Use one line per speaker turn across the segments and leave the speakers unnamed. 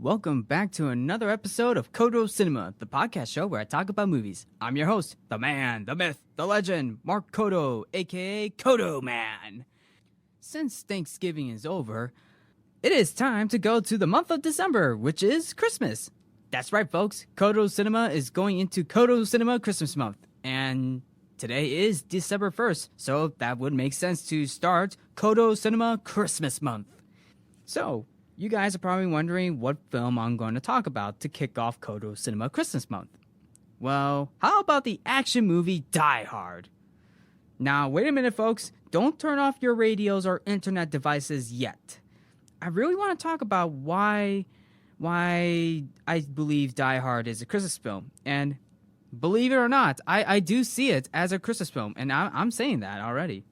welcome back to another episode of Codo Cinema, the podcast show where I talk about movies. I'm your host, the man, the myth, the legend, Mark Codo, aka Codo Man. Since Thanksgiving is over, it is time to go to the month of December, which is Christmas. That's right, folks. Codo Cinema is going into Codo Cinema Christmas month, and today is December 1st, so that would make sense to start Codo Cinema Christmas month. So, you guys are probably wondering what film I'm going to talk about to kick off Codo Cinema Christmas month. Well, how about the action movie Die Hard? Now, wait a minute, folks. Don't turn off your radios or internet devices yet. I really want to talk about why I believe Die Hard is a Christmas film. And believe it or not, I do see it as a Christmas film, and I'm saying that already.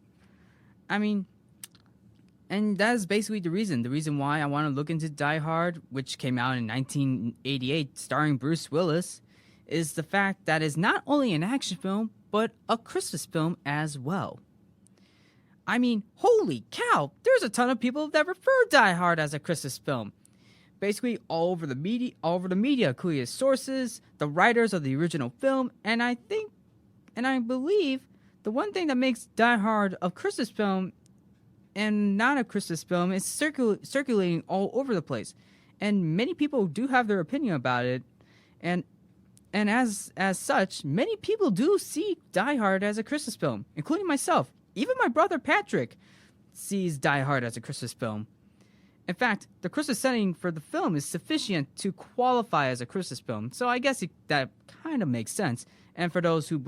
And that is basically the reason why I want to look into Die Hard, which came out in 1988, starring Bruce Willis, is the fact that it's not only an action film, but a Christmas film as well. I mean, holy cow, there's a ton of people that refer Die Hard as a Christmas film. Basically, all over the media, including sources, the writers of the original film, and I believe the one thing that makes Die Hard a Christmas film and not a Christmas film is circulating all over the place, and many people do have their opinion about it, and as such, many people do see Die Hard as a Christmas film, including myself. Even my brother Patrick sees Die Hard as a Christmas film. In fact, the Christmas setting for the film is sufficient to qualify as a Christmas film, so I guess that kind of makes sense. And for those who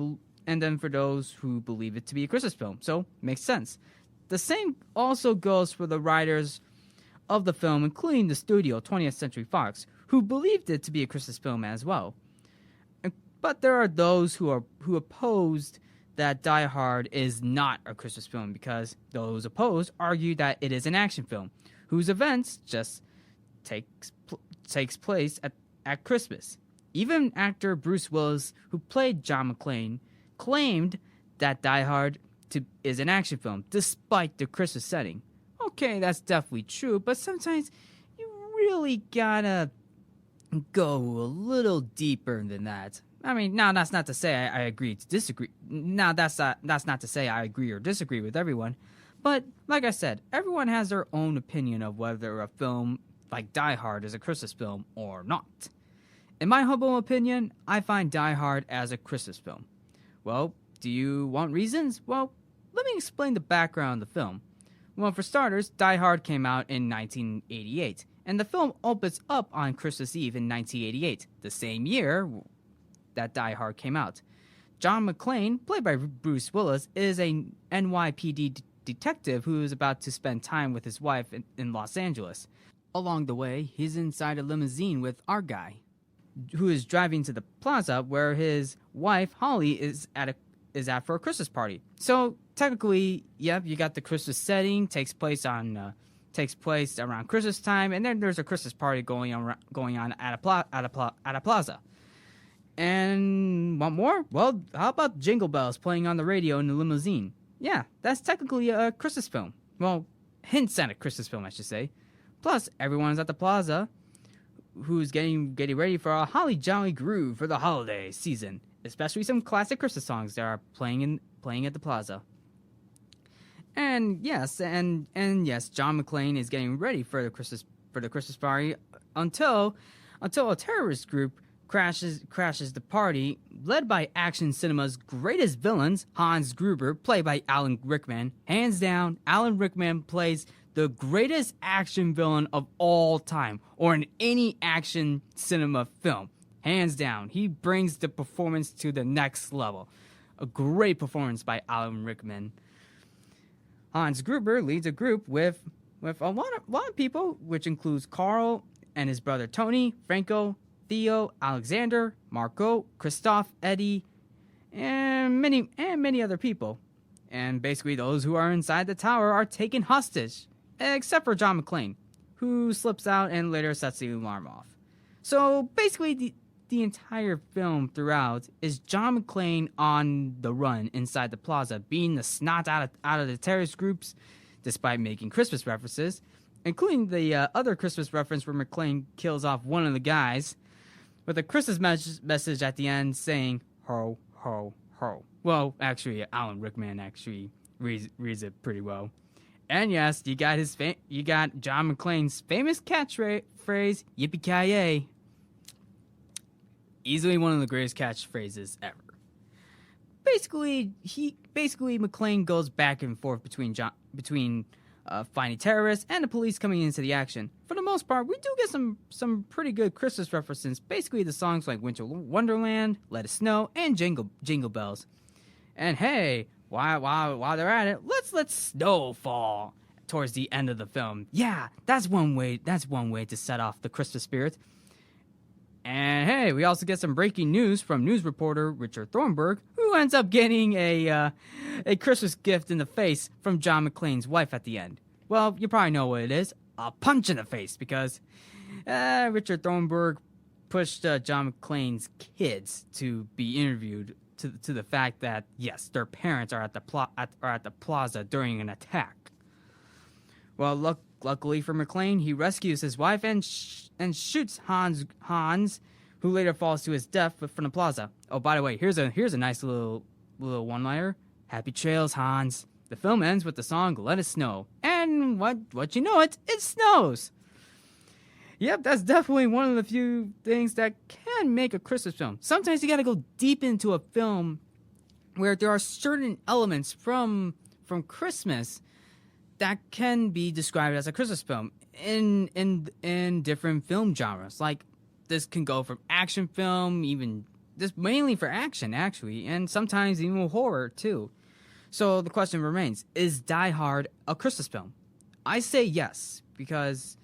believe it to be a Christmas film, so makes sense. The same also goes for the writers of the film, including the studio 20th Century Fox, who believed it to be a Christmas film as well. But there are those who opposed that Die Hard is not a Christmas film, because those opposed argue that it is an action film, whose events just takes place at Christmas. Even actor Bruce Willis, who played John McClane, claimed that Die Hard is an action film, despite the Christmas setting. Okay, that's definitely true, but sometimes you really gotta go a little deeper than that. I mean, now that's not to say I agree to disagree. Now that's not to say I agree or disagree with everyone. But like I said, everyone has their own opinion of whether a film like Die Hard is a Christmas film or not. In my humble opinion, I find Die Hard as a Christmas film. Well, do you want reasons? Well, let me explain the background of the film. Well, for starters, Die Hard came out in 1988, and the film opens up on Christmas Eve in 1988, the same year that Die Hard came out. John McClane, played by Bruce Willis, is a NYPD detective who is about to spend time with his wife in Los Angeles. Along the way, he's inside a limousine with our guy, who is driving to the plaza where his wife, Holly, is at for a Christmas party. So technically, yep, you got the Christmas setting, takes place around Christmas time, and then there's a Christmas party going on at a plaza. And one more? Well, how about Jingle Bells playing on the radio in the limousine? Yeah, that's technically a Christmas film. Well, hints at a Christmas film, I should say. Plus, everyone's at the plaza who's getting ready for a holly jolly groove for the holiday season, especially some classic Christmas songs that are playing at the plaza. And yes, John McClane is getting ready for the Christmas party until a terrorist group crashes the party, led by action cinema's greatest villains, Hans Gruber, played by Alan Rickman. Hands down, Alan Rickman plays the greatest action villain of all time, or in any action cinema film. Hands down, he brings the performance to the next level. A great performance by Alan Rickman. Hans Gruber leads a group with a lot of people, which includes Carl and his brother Tony, Franco, Theo, Alexander, Marco, Christoph, Eddie, and many other people. And basically those who are inside the tower are taken hostage, except for John McClane, who slips out and later sets the alarm off. So basically the entire film throughout is John McClane on the run inside the plaza, beating the snot out of the terrorist groups, despite making Christmas references, including the other Christmas reference where McClane kills off one of the guys, with a Christmas message at the end saying, ho, ho, ho. Well, actually, Alan Rickman actually reads it pretty well. And yes, you got John McClane's famous catchphrase, yippee-ki-yay. Easily one of the greatest catchphrases ever. Basically, McClane goes back and forth between finding terrorists and the police coming into the action. For the most part, we do get some pretty good Christmas references. Basically, the songs like Winter Wonderland, Let It Snow, and Jingle Bells. And hey, while they're at it, let's let snow fall towards the end of the film. Yeah, that's one way to set off the Christmas spirit. And hey, we also get some breaking news from news reporter Richard Thornburg, who ends up getting a Christmas gift in the face from John McClane's wife at the end. Well, you probably know what it is. A punch in the face, because Richard Thornburg pushed John McClane's kids to be interviewed to the fact that, yes, their parents are at the plaza during an attack. Well, luckily for McClane, he rescues his wife and shoots Hans, who later falls to his death from the plaza. Oh, by the way, here's a nice little one-liner. Happy trails, Hans. The film ends with the song "Let It Snow," and what you know, it snows. Yep, that's definitely one of the few things that can make a Christmas film. Sometimes you got to go deep into a film where there are certain elements from Christmas that can be described as a Christmas film in different film genres. Like, this can go from action film, even this mainly for action actually, and sometimes even horror too. So the question remains: is Die Hard a Christmas film? I say yes, because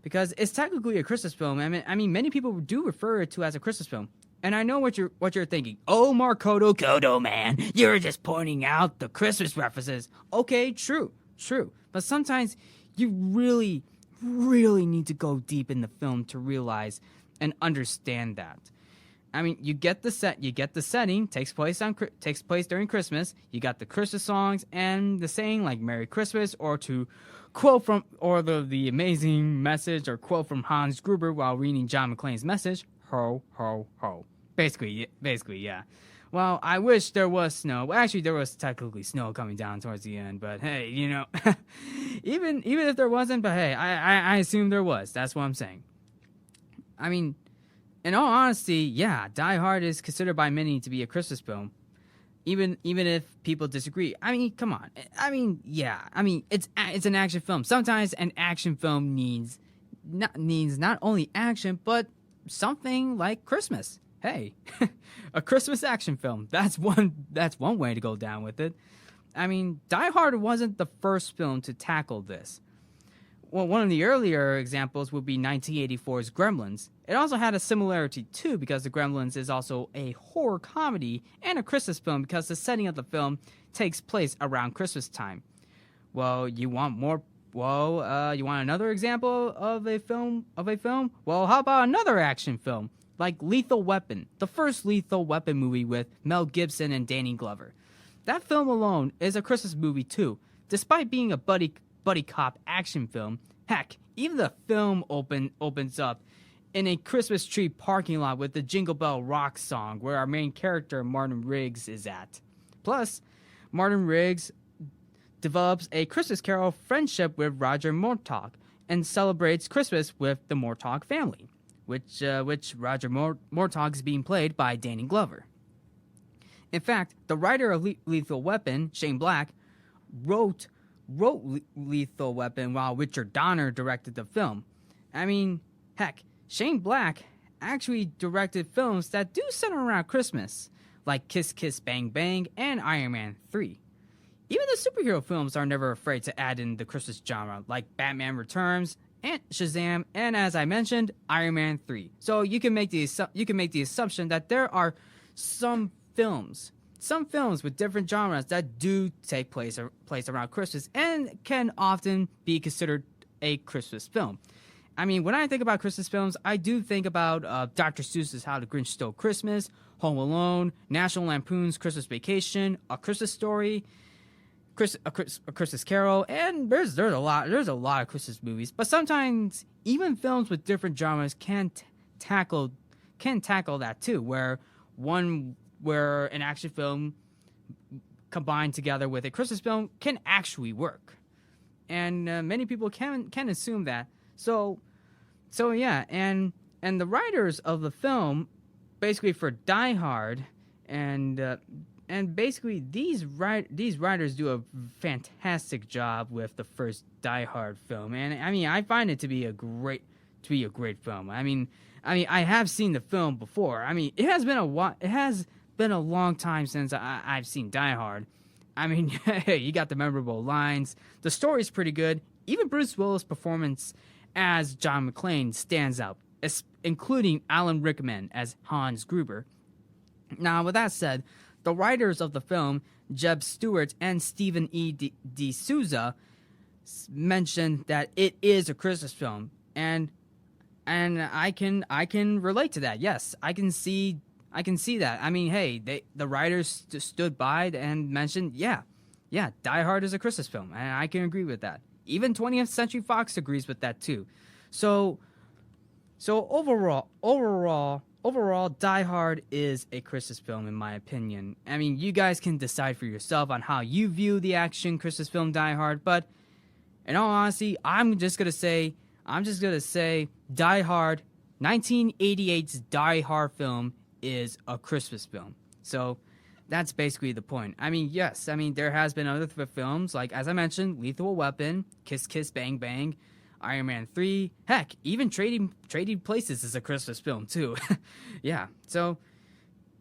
it's technically a Christmas film. I mean, many people do refer it to as a Christmas film. And I know what you're thinking. Oh, Codo, man, you're just pointing out the Christmas references. Okay, true. But sometimes you really, really need to go deep in the film to realize and understand that. I mean, you get the setting, takes place during Christmas. You got the Christmas songs and the saying like "Merry Christmas," or to quote from, or the amazing message or quote from Hans Gruber while reading John McClane's message, "Ho, ho, ho." Basically, yeah. Well, I wish there was snow. Well, actually, there was technically snow coming down towards the end, but hey, even if there wasn't, but hey, I assume there was. That's what I'm saying. I mean, in all honesty, yeah, Die Hard is considered by many to be a Christmas film, even if people disagree. I mean, come on. I mean, yeah. I mean, it's an action film. Sometimes an action film needs not only action, but something like Christmas. Hey, a Christmas action film. That's one way to go down with it. I mean, Die Hard wasn't the first film to tackle this. Well, one of the earlier examples would be 1984's Gremlins. It also had a similarity too, because The Gremlins is also a horror comedy and a Christmas film because the setting of the film takes place around Christmas time. Well, you want more? Well, you want another example of a film? Well, how about another action film? Like Lethal Weapon, the first Lethal Weapon movie with Mel Gibson and Danny Glover. That film alone is a Christmas movie too, despite being a buddy cop action film. Heck, even the film opens up in a Christmas tree parking lot with the Jingle Bell Rock song where our main character Martin Riggs is at. Plus, Martin Riggs develops a Christmas Carol friendship with Roger Murtaugh and celebrates Christmas with the Murtaugh family, which Roger Murtaugh is being played by Danny Glover. In fact, the writer of Lethal Weapon, Shane Black, wrote Lethal Weapon while Richard Donner directed the film. I mean, heck, Shane Black actually directed films that do center around Christmas, like Kiss Kiss Bang Bang and Iron Man 3. Even the superhero films are never afraid to add in the Christmas genre, like Batman Returns and Shazam, and as I mentioned, Iron Man 3. So you can make the assumption that there are some films with different genres that do take place around Christmas and can often be considered a Christmas film. I mean, when I think about Christmas films, I do think about Dr. Seuss's How the Grinch Stole Christmas, Home Alone, National Lampoon's Christmas Vacation, A Christmas Story, A Christmas Carol, and there's a lot of Christmas movies. But sometimes even films with different genres tackle that too, where an action film combined together with a Christmas film can actually work, and many people can assume that. So yeah, and the writers of the film, basically for Die Hard, and basically these writers do a fantastic job with the first Die Hard film, and I mean I find it to be a great film. I mean I have seen the film before. I mean it has been a long time since I've seen Die Hard. I mean, hey, you got the memorable lines. The story's pretty good. Even Bruce Willis' performance as John McClane stands out, including Alan Rickman as Hans Gruber. Now, with that said, the writers of the film, Jeb Stewart and Stephen E. D'Souza, mentioned that it is a Christmas film, and I can relate to that. Yes, I can see that. I mean, hey, the writers stood by and mentioned, yeah, Die Hard is a Christmas film, and I can agree with that. Even 20th Century Fox agrees with that too. So overall, Die Hard is a Christmas film in my opinion. I mean, you guys can decide for yourself on how you view the action Christmas film Die Hard, but in all honesty, I'm just gonna say, Die Hard, 1988's Die Hard film is a Christmas film. So that's basically the point. I mean, yes, there has been other films, like, as I mentioned, Lethal Weapon, Kiss Kiss Bang Bang, Iron Man 3, heck, even Trading Places is a Christmas film too. Yeah, so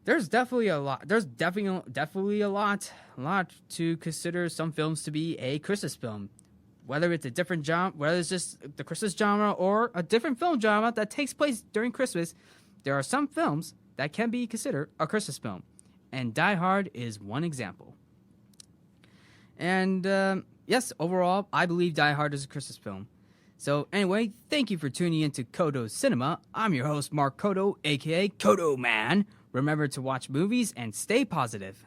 there's definitely a lot. There's definitely a lot to consider some films to be a Christmas film. Whether it's a different genre, whether it's just the Christmas genre or a different film genre that takes place during Christmas, there are some films that can be considered a Christmas film, and Die Hard is one example. And yes, overall, I believe Die Hard is a Christmas film. So anyway, thank you for tuning in to Codo Cinema. I'm your host, Mark Codo, aka Codo Man. Remember to watch movies and stay positive.